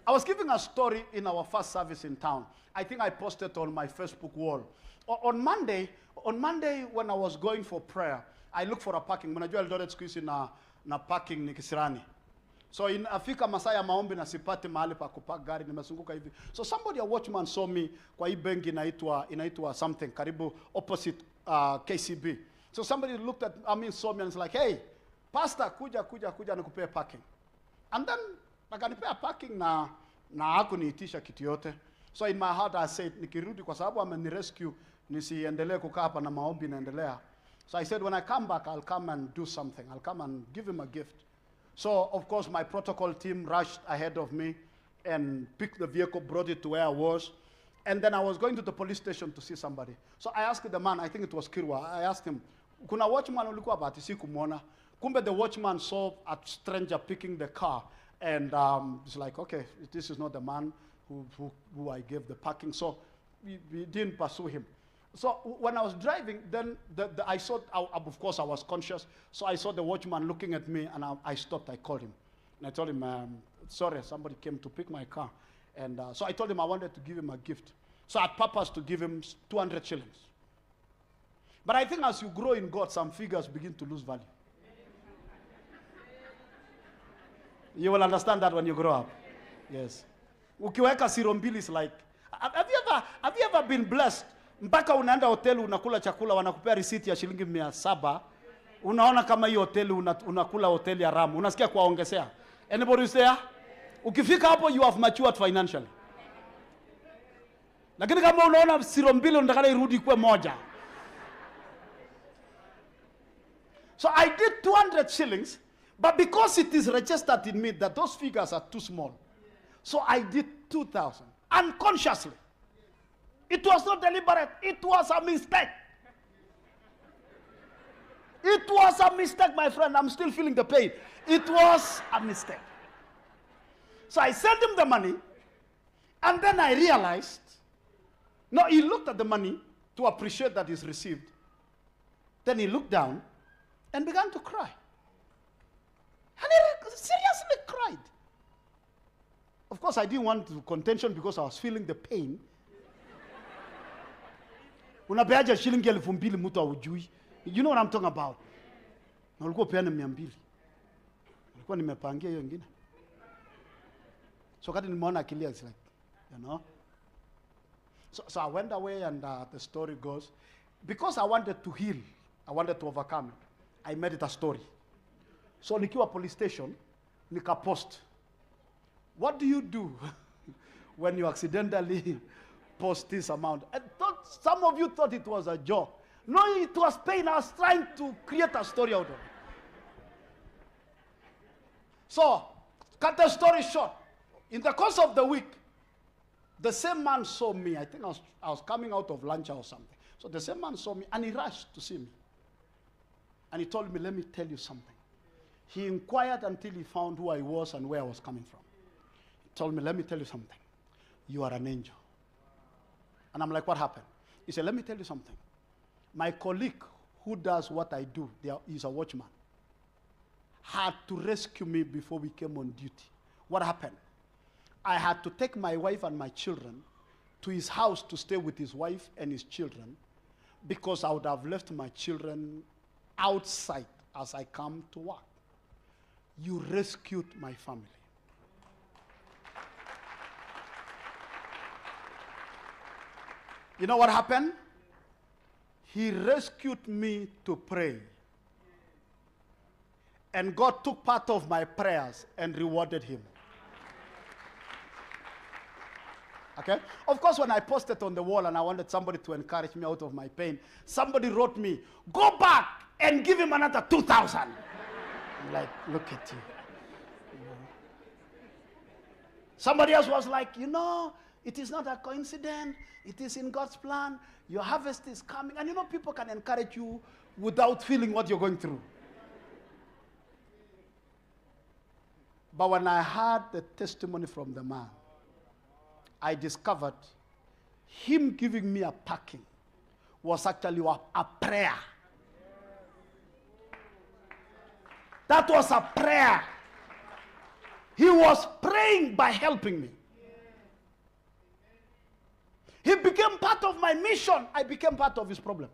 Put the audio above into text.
I was giving a story in our first service in town. I think I posted on my Facebook wall. On Monday when I was going for prayer, I looked for a parking. Mnajua Eldoret siku hizi na parking ni kisirani. So in Afrika masaa ya maombi na sipati mahali pa kupark gari, nimezunguka hivi. So a watchman saw me kwa hii benki inaitwa something karibu opposite KCB. So somebody saw me and was like, "Hey, pastor, kuja nikupee parking." And then akanipea parking na hakuniitisha kitu yote. So in my heart I said, nikirudi kwa sababu amenirescue nisiendelee kukaa hapa na maombi naendelea. So I said, when I come back, I'll come and do something. I'll come and give him a gift. So, of course, my protocol team rushed ahead of me and picked the vehicle, brought it to where I was. And then I was going to the police station to see somebody. So I asked the man, I think it was Kirwa, I asked him, kuna watchman ulikuwa bati si kumuona? Kumbe the watchman saw a stranger picking the car. And it's like, okay, this is not the man who I gave the parking. So we didn't pursue him. So when I was driving, then I saw, of course I was conscious, so I saw the watchman looking at me, and I stopped. I called him. And I told him, sorry, somebody came to pick my car. And so I told him I wanted to give him a gift. So I purposed to give him 200 shillings. But I think as you grow in God, some figures begin to lose value. You will understand that when you grow up. Yes. Ukiweka siro mbili is like, have you ever been blessed? Mpaka unaenda hoteli unakula chakula wanakupea risiti ya shilingi 700, unaona kama hiyo hoteli unakula hoteli ya Ramu, unasikia kuwaongezea. Anybody is there? Ukifika hapo you have matured financially. Lakini kama unaona siro mbili unataka irudi kwa moja. So I did 200 shillings, but because it is registered in me that those figures are too small, so I did 2,000 unconsciously. It was not deliberate. It was a mistake. It was a mistake, my friend. I'm still feeling the pain. It was a mistake. So I sent him the money, and then I realized, no, he looked at the money to appreciate that he's received. Then he looked down and began to cry. And he seriously cried. Of course, I didn't want contention because I was feeling the pain. Unapeaje shilingi 2,000 mtu haujui. You know what I'm talking about. Na ulikuwa peana 200. Nilikuwa nimepangia hiyo nyingine. So kati nimeona akilia, it's like, you know. So I went away, and the story goes, because I wanted to heal, I wanted to overcome it, I made it a story. So nikiwa police station, nikapost. What do you do when you accidentally post this amount? I thought some of you thought it was a joke. No, it was pain. I was trying to create a story out of it. So, cut the story short. In the course of the week, the same man saw me. I think I was coming out of lunch or something. So the same man saw me, and he rushed to see me. And he told me, let me tell you something. He inquired until he found who I was and where I was coming from. He told me, let me tell you something. You are an angel. And I'm like, what happened? He said, let me tell you something. My colleague who does what I do, he's a watchman, had to rescue me before we came on duty. What happened? I had to take my wife and my children to his house to stay with his wife and his children, because I would have left my children outside as I come to work. You rescued my family. You know what happened? He rescued me to pray. And God took part of my prayers and rewarded him. Okay? Of course, when I posted on the wall and I wanted somebody to encourage me out of my pain, somebody wrote me, go back and give him another 2,000. I'm like, look at you. Somebody else was like, you know, it is not a coincidence. It is in God's plan. Your harvest is coming. And you know, people can encourage you without feeling what you're going through. But when I heard the testimony from the man, I discovered him giving me a packing was actually a prayer. That was a prayer. he was praying by helping me. He became part of my mission. I became part of his problem.